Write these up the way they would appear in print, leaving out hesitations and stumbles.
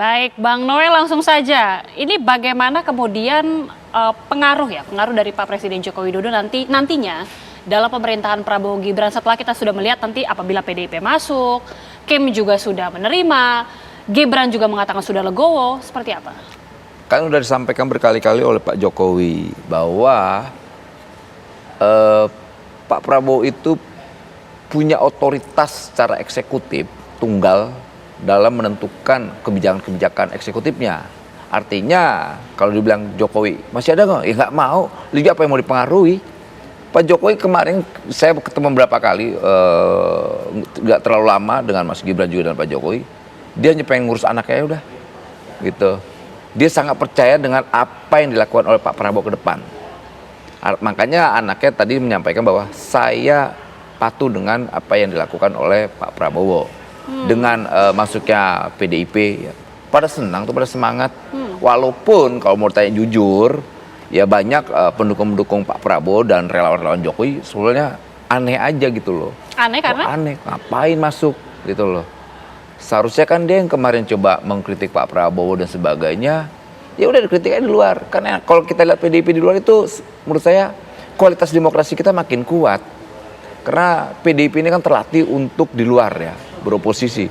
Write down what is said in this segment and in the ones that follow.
Baik, Bang Noel langsung saja. Ini bagaimana kemudian pengaruh dari Pak Presiden Joko Widodo nantinya dalam pemerintahan Prabowo Gibran setelah kita sudah melihat nanti apabila PDIP masuk, Kim juga sudah menerima, Gibran juga mengatakan sudah legowo, seperti apa? Kan sudah disampaikan berkali-kali oleh Pak Jokowi bahwa Pak Prabowo itu punya otoritas secara eksekutif tunggal dalam menentukan kebijakan-kebijakan eksekutifnya. Artinya kalau dibilang Jokowi masih ada nggak? Ya nggak mau. Liga apa yang mau dipengaruhi? Pak Jokowi kemarin saya ketemu beberapa kali, nggak terlalu lama dengan Mas Gibran juga dan Pak Jokowi. Dia hanya pengen ngurus anaknya udah, gitu. Dia sangat percaya dengan apa yang dilakukan oleh Pak Prabowo ke depan. Makanya anaknya tadi menyampaikan bahwa saya patuh dengan apa yang dilakukan oleh Pak Prabowo. Dengan masuknya PDIP, ya, pada senang tuh, pada semangat. Walaupun kalau mau tanya jujur, ya banyak pendukung-pendukung Pak Prabowo dan relawan-relawan Jokowi sebenarnya aneh aja gitu loh. Aneh karena? Aneh, ngapain masuk gitu loh. Seharusnya kan dia yang kemarin coba mengkritik Pak Prabowo dan sebagainya, ya udah dikritik aja di luar. Karena kalau kita lihat PDIP di luar itu, menurut saya kualitas demokrasi kita makin kuat. Karena PDIP ini kan terlatih untuk di luar ya, beroposisi.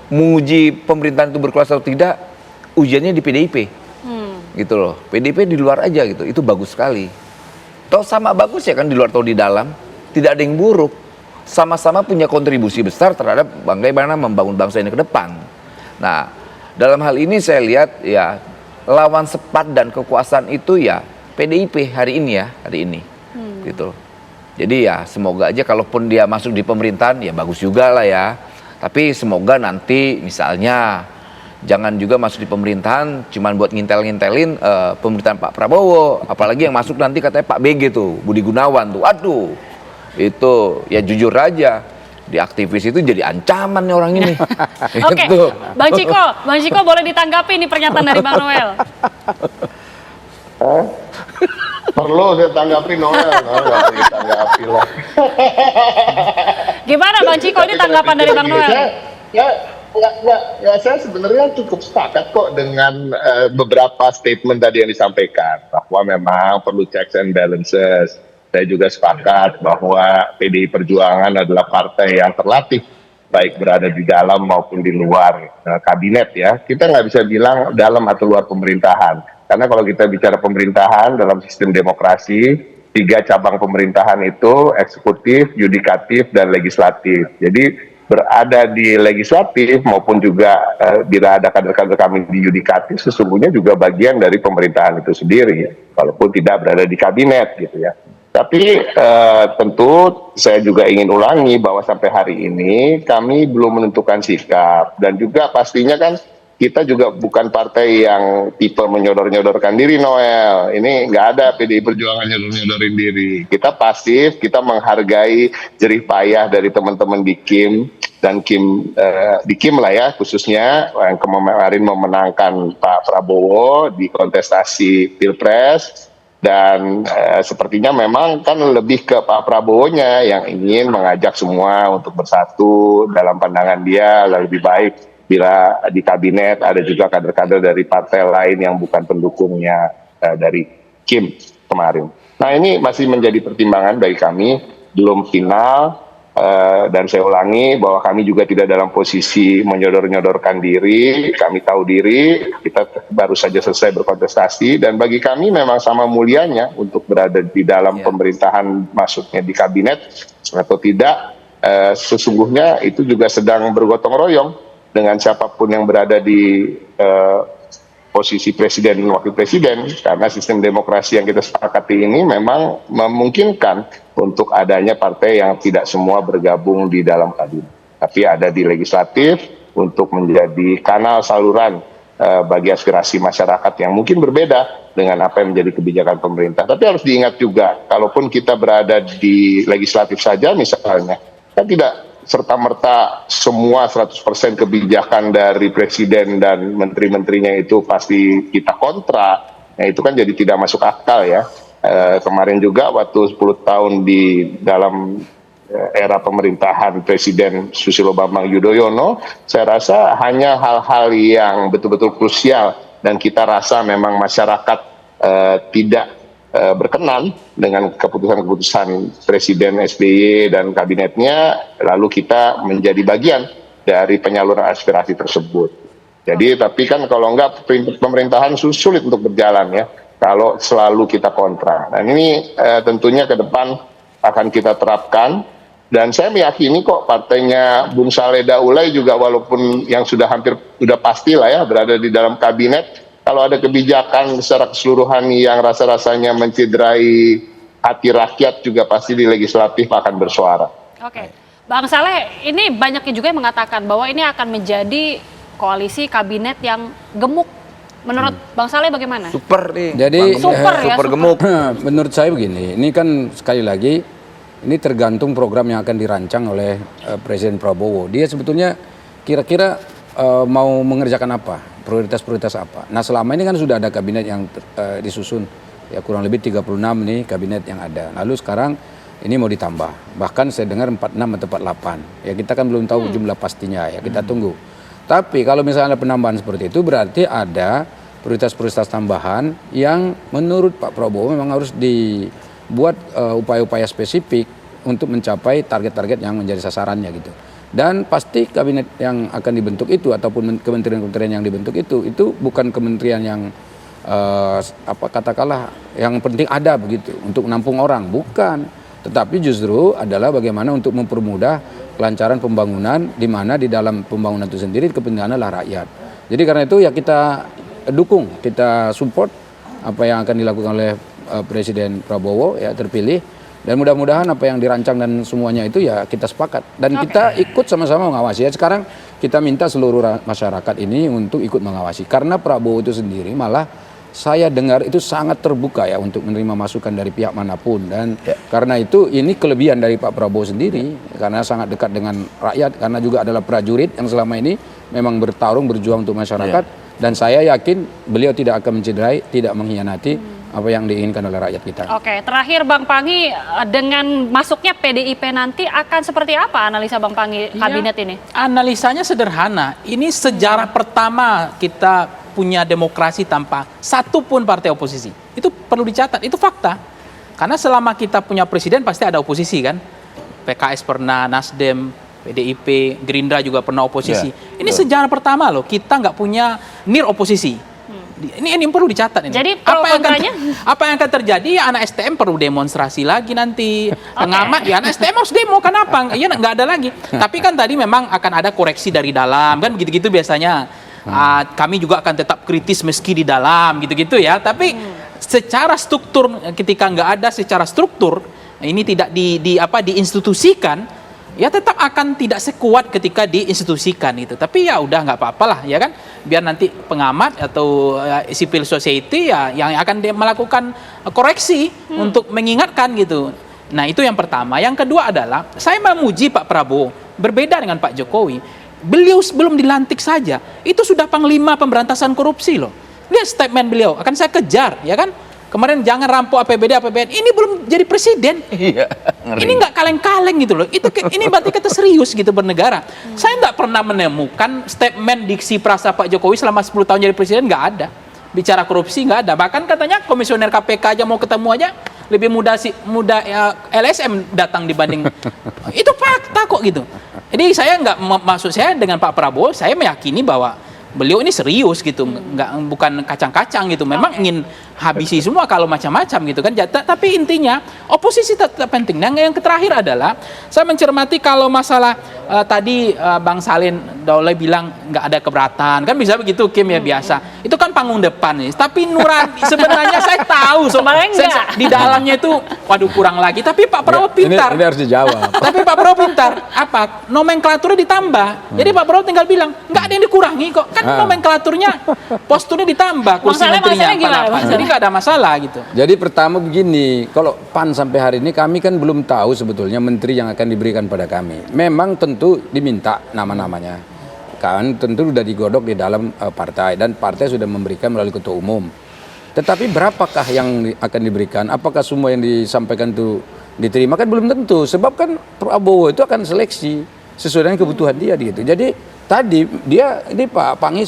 Menguji pemerintahan itu berkuasa atau tidak, ujiannya di PDIP. Gitu loh. PDIP di luar aja gitu, itu bagus sekali. Toh sama bagus ya kan di luar atau di dalam, tidak ada yang buruk. Sama-sama punya kontribusi besar terhadap bagaimana membangun bangsa ini ke depan. Nah, dalam hal ini saya lihat ya lawan sepat dan kekuasaan itu ya PDIP hari ini. Gitu. Jadi ya semoga aja kalaupun dia masuk di pemerintahan ya bagus juga lah ya. Tapi semoga nanti misalnya jangan juga masuk di pemerintahan cuman buat ngintel-ngintelin pemerintahan Pak Prabowo. Apalagi yang masuk nanti katanya Pak BG tuh, Budi Gunawan tuh. Aduh, itu ya jujur aja. Di aktivis itu jadi ancaman nih orang ini. Oke, Bang Ciko boleh ditanggapi nih pernyataan dari Bang Noel. Perlu saya tanggapi Noel, nggak perlu ditanggapi lah. Gimana Bang Ciko, ini tanggapan dari Bang Noel? Saya sebenarnya cukup sepakat kok dengan beberapa statement tadi yang disampaikan bahwa memang perlu checks and balances. Saya juga sepakat bahwa PDI Perjuangan adalah partai yang terlatih baik berada di dalam maupun di luar kabinet ya. Kita nggak bisa bilang dalam atau luar pemerintahan. Karena kalau kita bicara pemerintahan dalam sistem demokrasi, 3 cabang pemerintahan itu eksekutif, yudikatif, dan legislatif. Jadi berada di legislatif maupun juga bila ada kader-kader kami di yudikatif, sesungguhnya juga bagian dari pemerintahan itu sendiri, walaupun tidak berada di kabinet gitu ya. Tapi tentu saya juga ingin ulangi bahwa sampai hari ini kami belum menentukan sikap, dan juga pastinya kan kita juga bukan partai yang tipe menyodor-nyodorkan diri, Noel. Ini nggak ada PDI Perjuangan nyodor-nyodorin diri. Kita pasif, kita menghargai jerih payah dari teman-teman di Kim dan di Kim lah ya, khususnya yang kemarin memenangkan Pak Prabowo di kontestasi Pilpres. Dan sepertinya memang kan lebih ke Pak Prabowo-nya yang ingin mengajak semua untuk bersatu dalam pandangan dia lebih baik bila di kabinet ada juga kader-kader dari partai lain yang bukan pendukungnya dari Kim kemarin. Nah ini masih menjadi pertimbangan bagi kami, belum final, dan saya ulangi bahwa kami juga tidak dalam posisi menyodor-nyodorkan diri, kami tahu diri, kita baru saja selesai berkontestasi, dan bagi kami memang sama mulianya untuk berada di dalam pemerintahan, masuknya di kabinet atau tidak, sesungguhnya itu juga sedang bergotong royong dengan siapapun yang berada di posisi presiden dan wakil presiden, karena sistem demokrasi yang kita sepakati ini memang memungkinkan untuk adanya partai yang tidak semua bergabung di dalam kabinet, tapi ada di legislatif untuk menjadi kanal saluran bagi aspirasi masyarakat yang mungkin berbeda dengan apa yang menjadi kebijakan pemerintah. Tapi harus diingat juga, kalaupun kita berada di legislatif saja misalnya, kan tidak serta-merta semua 100% kebijakan dari presiden dan menteri-menterinya itu pasti kita kontra. Nah itu kan jadi tidak masuk akal ya. Kemarin juga waktu 10 tahun di dalam era pemerintahan Presiden Susilo Bambang Yudhoyono, saya rasa hanya hal-hal yang betul-betul krusial dan kita rasa memang masyarakat tidak berkenan dengan keputusan-keputusan Presiden SBY dan kabinetnya, lalu kita menjadi bagian dari penyaluran aspirasi tersebut. Jadi tapi kan kalau enggak pemerintahan sulit untuk berjalan ya, kalau selalu kita kontra. Dan ini tentunya ke depan akan kita terapkan, dan saya meyakini kok partainya Bung Saleh Daulay juga, walaupun yang sudah pastilah ya berada di dalam kabinet, kalau ada kebijakan secara keseluruhan yang rasa-rasanya mencederai hati rakyat juga pasti di legislatif akan bersuara. Oke, Bang Saleh, ini banyaknya juga yang mengatakan bahwa ini akan menjadi koalisi kabinet yang gemuk. Menurut Bang Saleh bagaimana? Super nih. Jadi super gemuk. Menurut saya begini, ini kan sekali lagi ini tergantung program yang akan dirancang oleh Presiden Prabowo. Dia sebetulnya kira-kira mau mengerjakan apa, prioritas-prioritas apa. Nah selama ini kan sudah ada kabinet yang disusun, ya kurang lebih 36 nih kabinet yang ada. Lalu sekarang ini mau ditambah, bahkan saya dengar 46 atau 48. Ya kita kan belum tahu jumlah pastinya, ya kita tunggu. Tapi kalau misalnya ada penambahan seperti itu, berarti ada prioritas-prioritas tambahan yang menurut Pak Prabowo memang harus dibuat upaya-upaya spesifik untuk mencapai target-target yang menjadi sasarannya gitu. Dan pasti kabinet yang akan dibentuk itu ataupun kementerian-kementerian yang dibentuk itu bukan kementerian yang katakanlah yang penting ada begitu untuk menampung orang, bukan. Tetapi justru adalah bagaimana untuk mempermudah kelancaran pembangunan, di mana di dalam pembangunan itu sendiri kepentingannya adalah rakyat. Jadi karena itu ya kita dukung, kita support apa yang akan dilakukan oleh Presiden Prabowo ya terpilih, dan mudah-mudahan apa yang dirancang dan semuanya itu ya kita sepakat dan kita ikut sama-sama mengawasi. Ya sekarang kita minta seluruh masyarakat ini untuk ikut mengawasi, karena Prabowo itu sendiri malah saya dengar itu sangat terbuka ya untuk menerima masukan dari pihak manapun, dan karena itu ini kelebihan dari Pak Prabowo sendiri karena sangat dekat dengan rakyat, karena juga adalah prajurit yang selama ini memang bertarung berjuang untuk masyarakat, dan saya yakin beliau tidak akan mencederai, tidak mengkhianati apa yang diinginkan oleh rakyat kita. Oke, terakhir Bang Panggi, dengan masuknya PDIP nanti akan seperti apa analisa Bang Panggi kabinet ini? Analisanya sederhana, ini sejarah pertama kita punya demokrasi tanpa satu pun partai oposisi. Itu perlu dicatat, itu fakta. Karena selama kita punya presiden pasti ada oposisi kan. PKS pernah, Nasdem, PDIP, Gerindra juga pernah oposisi. Ini sejarah pertama loh, kita nggak punya nir oposisi. Ini perlu dicatat ini. Jadi apa yang akan terjadi ya, anak STM perlu demonstrasi lagi nanti. Pengamat ya anak STM harus demo, kenapa? Iya nggak ada lagi. Tapi kan tadi memang akan ada koreksi dari dalam kan, begitu-gitu biasanya. Kami juga akan tetap kritis meski di dalam gitu-gitu ya. Tapi secara struktur, ketika nggak ada secara struktur, ini tidak diinstitusikan, ya tetap akan tidak sekuat ketika diinstitusikan gitu. Tapi ya udah nggak apa-apalah ya kan, biar nanti pengamat atau civil society ya yang akan melakukan koreksi untuk mengingatkan gitu. Nah itu yang pertama. Yang kedua adalah saya memuji Pak Prabowo, berbeda dengan Pak Jokowi. Beliau belum dilantik saja itu sudah panglima pemberantasan korupsi loh. Lihat statement beliau, akan saya kejar ya kan. Kemarin jangan rampok APBD, ini belum jadi presiden. Iya, ini nggak kaleng-kaleng gitu loh. Ini berarti kita serius gitu bernegara. Saya nggak pernah menemukan statement diksi prasa Pak Jokowi selama 10 tahun jadi presiden, nggak ada. Bicara korupsi nggak ada. Bahkan katanya komisioner KPK aja mau ketemu aja lebih mudah LSM datang dibanding. Itu fakta kok gitu. Jadi saya maksud saya dengan Pak Prabowo, saya meyakini bahwa beliau ini serius gitu, bukan kacang-kacang gitu. Memang ingin habisi semua kalau macam-macam gitu kan. Tapi intinya oposisi tetap penting. Dan yang terakhir adalah saya mencermati kalau masalah tadi Bang Saleh Daulay bilang nggak ada keberatan, kan bisa begitu Kim ya biasa. Itu kan panggung depan nih. Tapi nurani sebenarnya saya tahu di dalamnya itu waduh kurang lagi. Tapi Pak Prabowo pintar. Ini harus dijawab. Tapi Pak Prabowo pintar. Apa? Nomenklaturnya ditambah. Jadi Pak Prabowo tinggal bilang nggak ada yang dikurangi kok. Kan nomenklaturnya posturnya ditambah kursi menterinya. Jadi nggak ada masalah gitu. Jadi pertama begini, kalau PAN sampai hari ini kami kan belum tahu sebetulnya menteri yang akan diberikan pada kami. Memang tentu diminta nama-namanya, kan tentu sudah digodok di dalam partai dan partai sudah memberikan melalui ketua umum. Tetapi berapakah yang akan diberikan? Apakah semua yang disampaikan itu diterima kan belum tentu. Sebab kan Prabowo itu akan seleksi sesuai dengan kebutuhan dia gitu. Jadi tadi ini Pak Panggi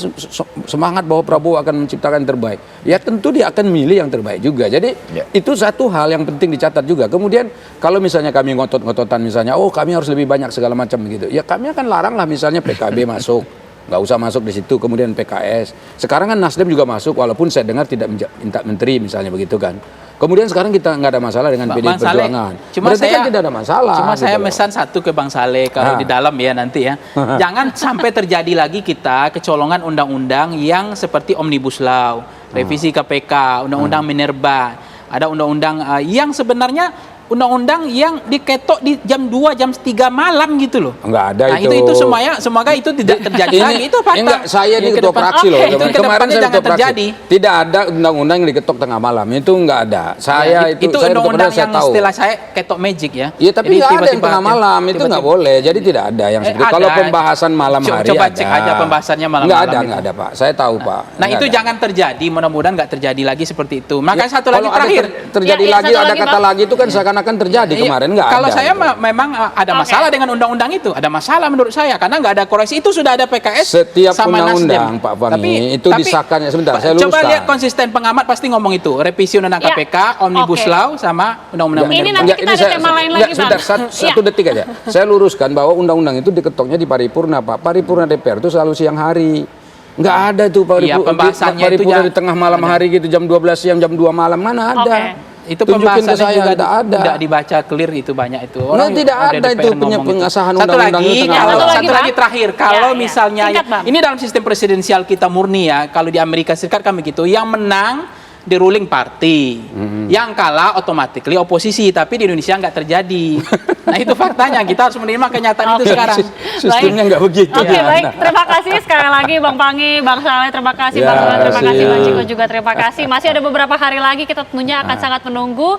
semangat bahwa Prabowo akan menciptakan yang terbaik. Ya tentu dia akan milih yang terbaik juga. Jadi itu satu hal yang penting dicatat juga. Kemudian kalau misalnya kami ngotot-ngototan misalnya, oh kami harus lebih banyak segala macam gitu. Ya kami akan larang lah misalnya PKB masuk. Nggak usah masuk di situ, kemudian PKS. Sekarang kan Nasdem juga masuk, walaupun saya dengar tidak minta menteri misalnya begitu kan. Kemudian sekarang kita nggak ada masalah dengan PDI Perjuangan. Berarti kan tidak ada masalah. Cuma gitu saya loh. pesan satu ke Bang Saleh kalau di dalam ya nanti ya. Jangan sampai terjadi lagi kita kecolongan undang-undang yang seperti Omnibus Law, revisi KPK, undang-undang Minerba. Ada undang-undang yang sebenarnya undang-undang yang diketok di jam 2, jam 3 malam gitu loh. Enggak ada nah, itu. itu semoga itu tidak terjadi lagi. Itu fakta. Enggak, saya ini Ya, ketua fraksi loh. itu Kemarin kedepannya saya jangan ketua fraksi. terjadi. Tidak ada undang-undang yang diketok tengah malam. Itu enggak ada. Saya itu saya undang-undang saya yang tahu. istilah saya ketok magic ya. Iya, tapi Jadi nggak ada yang tiba-tiba- tengah malam. Itu nggak boleh. Jadi tidak ada yang seperti itu. Kalau ada. pembahasan malam hari Coba ada. cek aja pembahasannya malam-malam Nggak ada, itu. nggak ada Pak. Saya tahu Pak. Nah Nggak itu ada. jangan terjadi, mudah-mudahan nggak terjadi lagi seperti itu. Makanya Ya, satu lagi kalau ada terakhir. terjadi Ya, lagi, satu ada lagi, kata Bang. lagi itu kan seakan-akan terjadi Iya, kemarin nggak ada. kalau saya gitu. memang ada masalah dengan undang-undang itu, ada masalah menurut saya karena nggak ada koreksi itu sudah ada PKS Setiap sama undang-undang, Nasdem. Pak Fahmi, itu disahkannya. Sebentar, saya Coba luruskan. lihat konsisten pengamat pasti ngomong itu, revisi undang-undang Ya, KPK, Omnibus oke. Law sama undang-undang Ini Minerba. nanti kita ada tema lain lagi, Bang. Sebentar, satu Iya. detik aja. Saya luruskan bahwa undang-undang itu diketoknya di paripurna, Pak. Paripurna DPR itu selalu siang hari. Nggak ada tuh Iya, pembahasannya itu paripurna ya- di tengah malam hari gitu, jam 12 siang, jam 2 malam. Mana ada? Oke. Itu Tunjukin ke pembahasannya saya, juga nggak ada. tidak dibaca clear itu banyak itu. Nah, tidak ada DPR itu ngomong pengesahan Satu undang-undang lagi, itu tengah kalau malam. satu lagi terakhir, kalau Ya. misalnya Singkat, Bang. ini dalam sistem presidensial kita murni ya, kalau di Amerika Serikat kan begitu, yang menang the ruling party, yang kalah automatically oposisi, tapi di Indonesia nggak terjadi. Nah itu faktanya, kita harus menerima kenyataan itu Oke. sekarang. Sistemnya nggak begitu. Oke, ya. baik. Terima kasih sekali lagi Bang Panggi, Bang Saleh, terima kasih, Ya, Bang Roland, terima kasih, see Bang you. Ciko juga terima kasih. Masih ada beberapa hari lagi kita tentunya akan sangat menunggu